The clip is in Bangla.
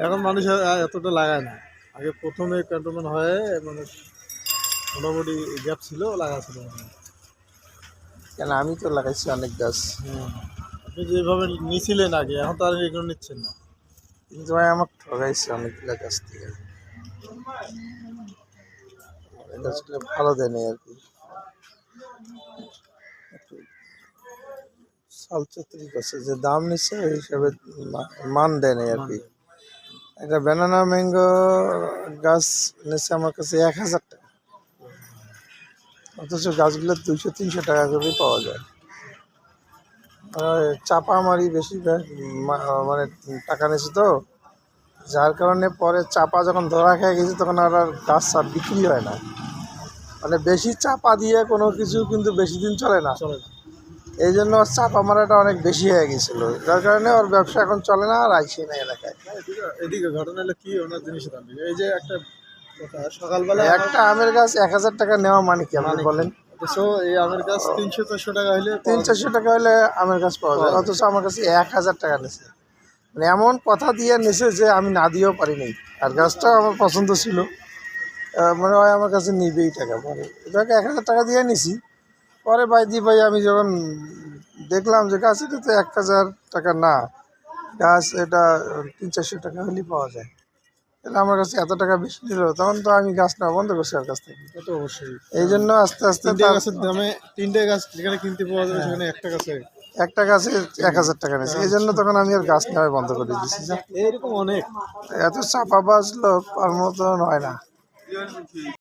এখন মানুষ আর এতটা লাগায় না। আগে প্রথমে ক্যান্টনমেন্ট হয়ে মানুষ মোটামুটি গ্যাপ ছিল, লাগাছিল মানুষ। কেন আমি তো লাগাইছি অনেক গাছ, আপনি যেভাবে নিছিলেন আগে, এখন তো আর এগুলো নিচ্ছেন না। কিন্তু ভাই আমাকে ঠকাইছে অনেকগুলো গাছ থেকে। এই গাছগুলো ভালো দেয়নি আর কি, সালচত্রি করছে, যে দাম নিচ্ছে ওই হিসাবে মান দেয় নাই আর কি। একটা ব্যানানা ম্যাঙ্গো গাছ নিচ্ছে আমার কাছে 1,000 টাকা, অথচ গাছগুলো 200-300 টাকা করে পাওয়া যায়। চাপা মারি বেশি মানে টাকা নিচ্ছে তো, যার কারণে পরে চাপা যখন ধরা খেয়ে গেছে তখন আর গাছ চাপ বিক্রি হয় না। মানে বেশি চাপা দিয়ে কোনো কিছু কিন্তু বেশি দিন চলে না, চলে না। এই জন্য ওর চাপা মারাটা অনেক বেশি হয়ে গেছিল, যার কারণে ওর ব্যবসা এখন চলে না, আর আইসে না এলাকায়। এদিকে ঘটনা হলো কি, ওনার জিনিসের দাম বেশি। এই যে একটা কথা, সকালবেলা একটা আমের গাছ 1,000 টাকা নেওয়া মানে কি আপনি বলেন? অথচ এই আমের গাছ 300-400 টাকা হলে 300-400 টাকা হলে আমের গাছ পাওয়া যায়, অথচ আমার কাছে 1,000 টাকা নিছে। মানে এমন কথা দিয়ে নিছে যে আমি না দিয়েও পারিনি। আর গাছটাও আমার পছন্দ ছিল, মনে হয় আমার কাছে নিবেই টাকা। পরে এটাকে 1,000 টাকা দিয়ে নিছি। পরে ভাই আমি যখন দেখলাম যে গাছ এটা তো 1,000 টাকা না, গাছ এটা 300-400 টাকা হলেই পাওয়া যায়, তাহলে আমার কাছে এত টাকা বেশি নিল, তখন তো আমি গাছ নেওয়া বন্ধ করছি আর কাছ থেকে। তা তো অবশ্যই। এই জন্য আস্তে আস্তে তিনটে গাছের দামে, তিনটে গাছ যেখানে কিনতে পাওয়া যাবে সেখানে একটা গাছে একটা গাছে 1,000 টাকা নিয়েছে, এই জন্য তখন আমি আর গাছ নেওয়া বন্ধ করে দিয়েছি। এরকম অনেক। এত চাপাবাজ লোক আর মতন হয় না।